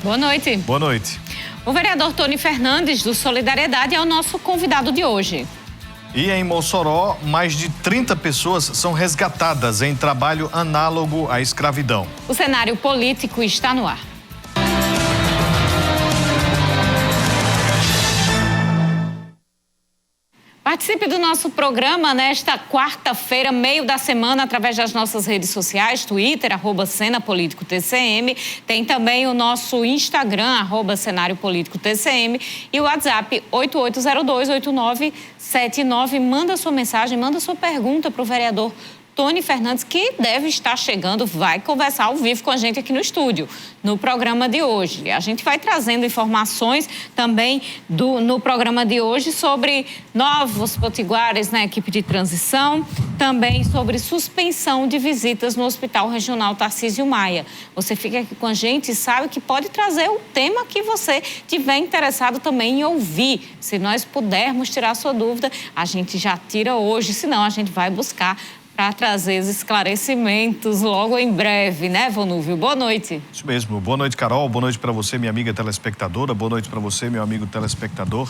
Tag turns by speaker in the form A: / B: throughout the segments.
A: Boa noite.
B: Boa noite.
A: O vereador Tony Fernandes, do Solidariedade, é o nosso convidado de hoje.
B: E em Mossoró, mais de 30 pessoas são resgatadas em trabalho análogo à escravidão.
A: O cenário político está no ar. Participe do nosso programa nesta quarta-feira, meio da semana, através das nossas redes sociais, Twitter, @CenaPolíticoTCM. Tem também o nosso Instagram, @CenárioPolíticoTCM. E o WhatsApp, 88028979. Manda sua mensagem, manda sua pergunta para o vereador Tony Fernandes, que deve estar chegando, vai conversar ao vivo com a gente aqui no estúdio, no programa de hoje. A gente vai trazendo informações também no programa de hoje sobre novos potiguares na equipe de transição, também sobre suspensão de visitas no Hospital Regional Tarcísio Maia. Você fica aqui com a gente e sabe que pode trazer o tema que você tiver interessado também em ouvir. Se nós pudermos tirar sua dúvida, a gente já tira hoje, senão a gente vai buscar para trazer os esclarecimentos logo em breve, né, Vonúvio? Boa noite.
B: Isso mesmo. Boa noite, Carol. Boa noite para você, minha amiga telespectadora. Boa noite para você, meu amigo telespectador.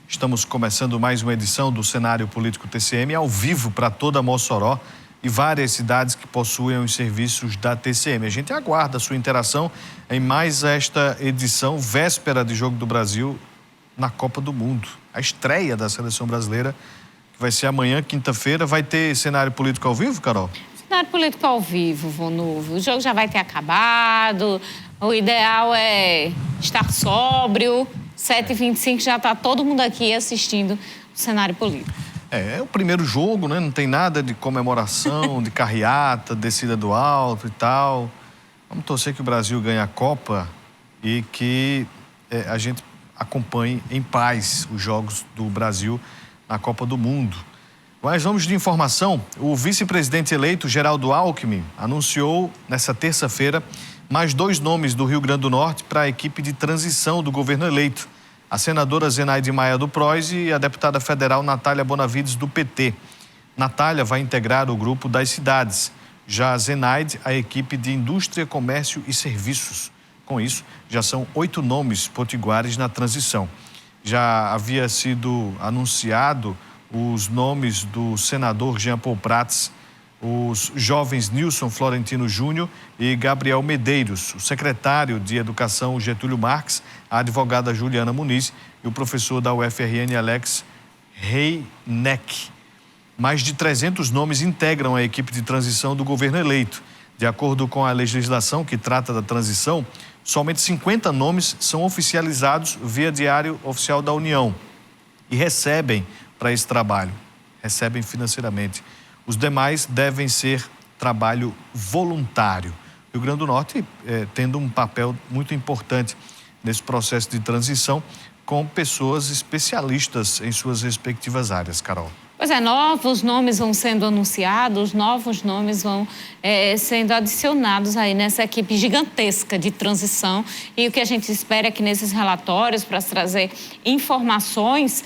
B: Estamos começando mais uma edição do Cenário Político TCM, ao vivo para toda Mossoró e várias cidades que possuem os serviços da TCM. A gente aguarda a sua interação em mais esta edição, véspera de Jogo do Brasil na Copa do Mundo. A estreia da seleção brasileira vai ser amanhã, quinta-feira. Vai ter cenário político ao vivo, Carol?
A: Cenário político ao vivo, Vonúvio. O jogo já vai ter acabado. O ideal é estar sóbrio. 7h25 já está todo mundo aqui assistindo o cenário político.
B: É o primeiro jogo, né? Não tem nada de comemoração, de carreata, descida do alto e tal. Vamos torcer que o Brasil ganhe a Copa e que a gente acompanhe em paz os jogos do Brasil na Copa do Mundo. Mas vamos de informação. O vice-presidente eleito, Geraldo Alckmin, anunciou nessa terça-feira mais 2 nomes do Rio Grande do Norte para a equipe de transição do governo eleito. A senadora Zenaide Maia do PROS e a deputada federal Natália Bonavides do PT. Natália vai integrar o grupo das cidades. Já a Zenaide, a equipe de indústria, comércio e serviços. Com isso, já são 8 nomes potiguares na transição. Já havia sido anunciado os nomes do senador Jean Paul Prats, os jovens Nilson Florentino Júnior e Gabriel Medeiros, o secretário de Educação Getúlio Marques, a advogada Juliana Muniz e o professor da UFRN Alex Reineck. Mais de 300 nomes integram a equipe de transição do governo eleito. De acordo com a legislação que trata da transição, somente 50 nomes são oficializados via Diário Oficial da União e recebem para esse trabalho, recebem financeiramente. Os demais devem ser trabalho voluntário. O Rio Grande do Norte tendo um papel muito importante nesse processo de transição, com pessoas especialistas em suas respectivas áreas, Carol.
A: Pois é, novos nomes vão sendo anunciados, novos nomes vão sendo adicionados aí nessa equipe gigantesca de transição. E o que a gente espera é que nesses relatórios, para trazer informações,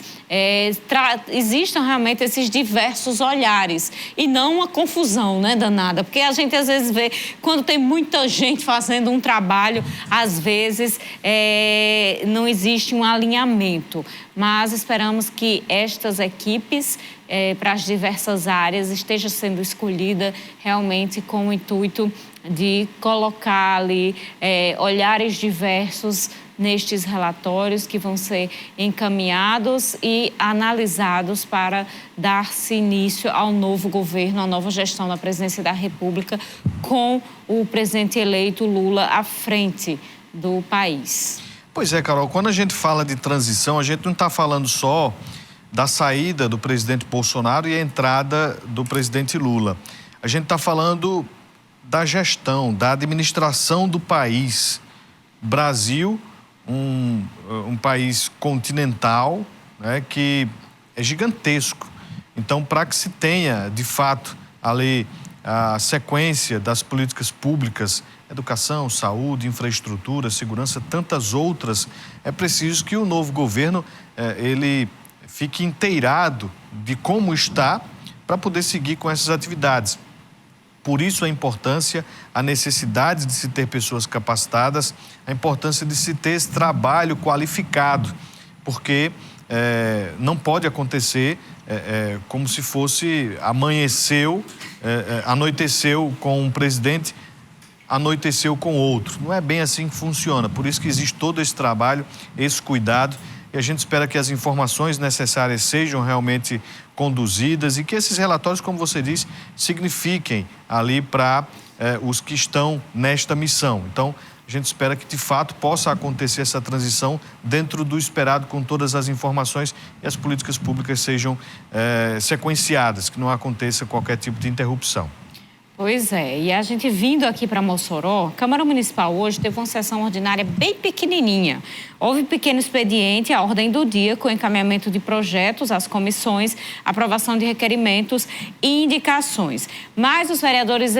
A: existam realmente esses diversos olhares e não uma confusão, né, danada. Porque a gente às vezes vê, quando tem muita gente fazendo um trabalho, às vezes não existe um alinhamento. Mas esperamos que estas equipes para as diversas áreas esteja sendo escolhida realmente com o intuito de colocar ali olhares diversos nestes relatórios que vão ser encaminhados e analisados para dar-se início ao novo governo, à nova gestão da presidência da República, com o presidente eleito Lula à frente do país.
B: Pois é, Carol, quando a gente fala de transição, a gente não está falando só da saída do presidente Bolsonaro e a entrada do presidente Lula. A gente está falando da gestão, da administração do país. Brasil, um país continental, né, que é gigantesco. Então, para que se tenha, de fato, ali a sequência das políticas públicas, educação, saúde, infraestrutura, segurança, tantas outras, é preciso que o novo governo ele fique inteirado de como está para poder seguir com essas atividades. Por isso a importância, a necessidade de se ter pessoas capacitadas, a importância de se ter esse trabalho qualificado, porque não pode acontecer como se fosse anoiteceu com um presidente, anoiteceu com outro. Não é bem assim que funciona, por isso que existe todo esse trabalho, esse cuidado, e a gente espera que as informações necessárias sejam realmente conduzidas e que esses relatórios, como você disse, signifiquem ali para os que estão nesta missão. Então, a gente espera que, de fato, possa acontecer essa transição dentro do esperado, com todas as informações, e as políticas públicas sejam sequenciadas, que não aconteça qualquer tipo de interrupção.
A: Pois é, e a gente vindo aqui para Mossoró, a Câmara Municipal hoje teve uma sessão ordinária bem pequenininha. Houve pequeno expediente, a ordem do dia, com encaminhamento de projetos às comissões, aprovação de requerimentos e indicações. Mas os vereadores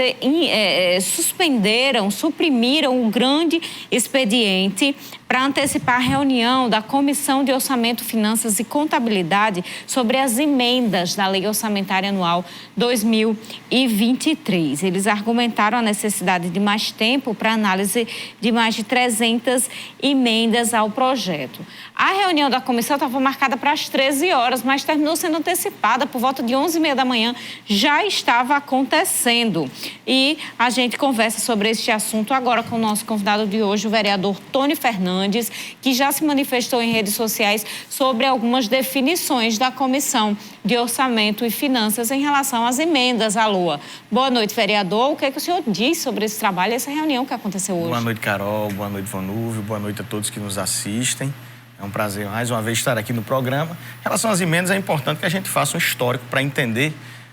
A: suprimiram o grande expediente para antecipar a reunião da Comissão de Orçamento, Finanças e Contabilidade sobre as emendas da Lei Orçamentária Anual 2023. Eles argumentaram a necessidade de mais tempo para análise de mais de 300 emendas ao projeto. A reunião da comissão estava marcada para as 13 horas, mas terminou sendo antecipada por volta de 11h30 da manhã. Já estava acontecendo. E a gente conversa sobre este assunto agora com o nosso convidado de hoje, o vereador Tony Fernandes, que já se manifestou em redes sociais sobre algumas definições da Comissão de Orçamento e Finanças em relação às emendas à LOA. Boa noite, vereador. O que é que o senhor diz sobre esse trabalho e essa reunião que aconteceu hoje?
C: Boa noite, Carol. Boa noite, Vanúvio. Boa noite a todos que nos assistem. É um prazer mais uma vez estar aqui no programa. Em relação às emendas, é importante que a gente faça um histórico para entender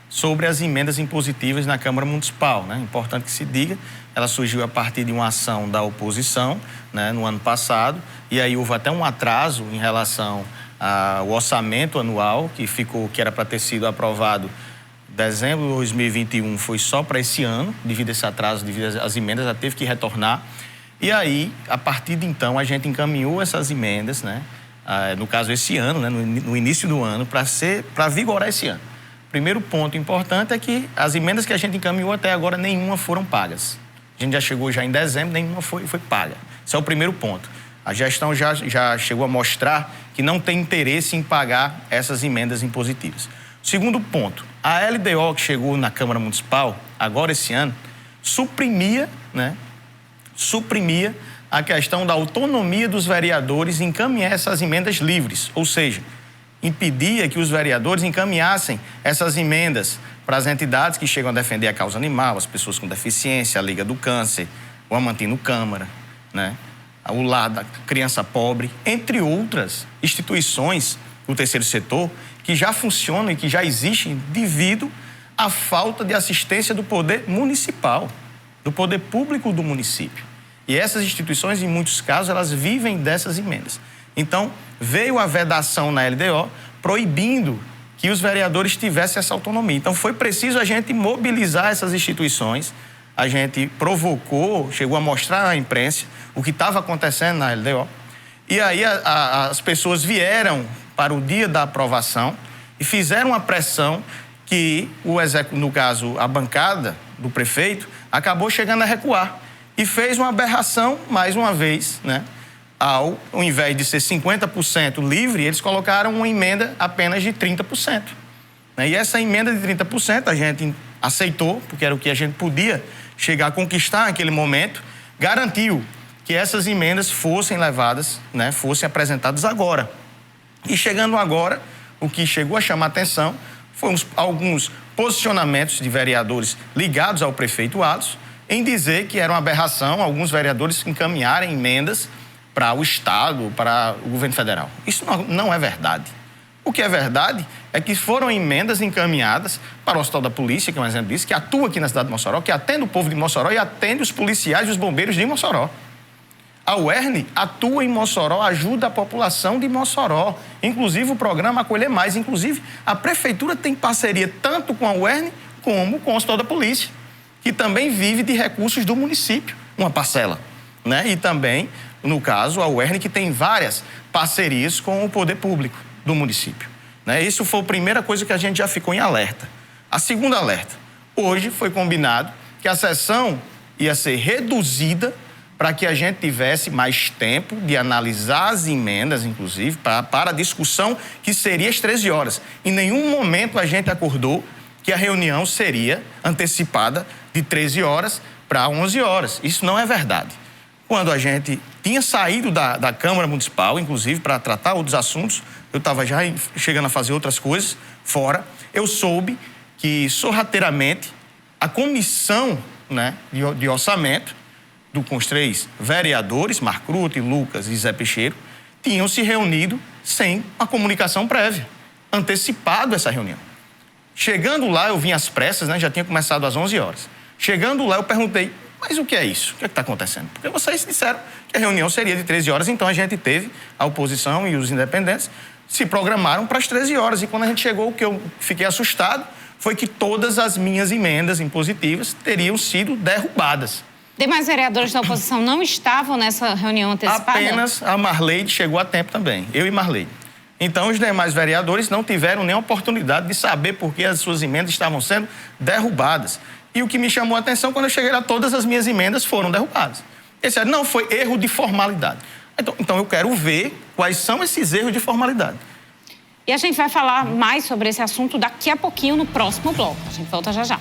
C: sobre as emendas impositivas na Câmara Municipal, né? Importante que se diga, ela surgiu a partir de uma ação da oposição, né, no ano passado, e aí houve até um atraso em relação ao orçamento anual, que era para ter sido aprovado em dezembro de 2021, foi só para esse ano, devido a esse atraso, devido às emendas, ela teve que retornar. E aí, a partir de então, a gente encaminhou essas emendas, né, no caso esse ano, né, no início do ano, para vigorar esse ano. Primeiro ponto importante é que as emendas que a gente encaminhou até agora, nenhuma foram pagas. A gente já chegou já em dezembro, nenhuma foi paga. Esse é o primeiro ponto. A gestão já chegou a mostrar que não tem interesse em pagar essas emendas impositivas. Segundo ponto, a LDO que chegou na Câmara Municipal, agora esse ano, suprimia a questão da autonomia dos vereadores em encaminhar essas emendas livres, ou seja, impedia que os vereadores encaminhassem essas emendas para as entidades que chegam a defender a causa animal, as pessoas com deficiência, a Liga do Câncer, o Amantino Câmara, né? O Lar da Criança Pobre, entre outras instituições do terceiro setor que já funcionam e que já existem devido à falta de assistência do poder municipal, do poder público do município. E essas instituições, em muitos casos, elas vivem dessas emendas. Então, veio a vedação na LDO proibindo que os vereadores tivessem essa autonomia. Então, foi preciso a gente mobilizar essas instituições. A gente provocou, chegou a mostrar à imprensa o que estava acontecendo na LDO. E aí as pessoas vieram para o dia da aprovação e fizeram uma pressão que, no caso, a bancada do prefeito, acabou chegando a recuar. E fez uma aberração, mais uma vez, né? Ao invés de ser 50% livre, eles colocaram uma emenda apenas de 30%. E essa emenda de 30% a gente aceitou, porque era o que a gente podia chegar a conquistar naquele momento, garantiu que essas emendas fossem levadas, né, fossem apresentadas agora. E chegando agora, o que chegou a chamar a atenção foram alguns posicionamentos de vereadores ligados ao prefeito Alisson, em dizer que era uma aberração alguns vereadores encaminharem emendas para o Estado, para o governo federal. Isso não é verdade. O que é verdade é que foram emendas encaminhadas para o Hospital da Polícia, que é um exemplo disso, que atua aqui na cidade de Mossoró, que atende o povo de Mossoró e atende os policiais e os bombeiros de Mossoró. A UERN atua em Mossoró, ajuda a população de Mossoró, inclusive o programa Acolher Mais. Inclusive, a Prefeitura tem parceria tanto com a UERN como com o Hospital da Polícia, que também vive de recursos do município, uma parcela, né? E também, no caso, a UERN, que tem várias parcerias com o poder público do município, né? Isso foi a primeira coisa que a gente já ficou em alerta. A segunda alerta, Hoje foi combinado que a sessão ia ser reduzida para que a gente tivesse mais tempo de analisar as emendas, inclusive, para a discussão que seria às 13 horas. Em nenhum momento a gente acordou que a reunião seria antecipada de 13 horas para 11 horas. Isso não é verdade. Quando a gente tinha saído da Câmara Municipal, inclusive, para tratar outros assuntos, eu estava já chegando a fazer outras coisas fora, eu soube que, sorrateiramente, a comissão, né, de orçamento, com os 3 vereadores, Marcruti, Lucas e Zé Peixeiro, tinham se reunido sem a comunicação prévia, antecipado essa reunião. Chegando lá, eu vim às pressas, né, já tinha começado às 11 horas. Chegando lá, eu perguntei, mas o que é isso? O que é que está acontecendo? Porque vocês disseram que a reunião seria de 13 horas, então a gente teve, a oposição e os independentes, se programaram para as 13 horas. E quando a gente chegou, o que eu fiquei assustado foi que todas as minhas emendas impositivas teriam sido derrubadas.
A: Demais vereadores da oposição não estavam nessa reunião antecipada?
C: Apenas a Marleide chegou a tempo também, eu e Marleide. Então, os demais vereadores não tiveram nem a oportunidade de saber por que as suas emendas estavam sendo derrubadas. E o que me chamou a atenção, quando eu cheguei lá, todas as minhas emendas foram derrubadas. Eles disseram, não, foi erro de formalidade. Então, eu quero ver quais são esses erros de formalidade.
A: E a gente vai falar mais sobre esse assunto daqui a pouquinho no próximo bloco. A gente volta já já.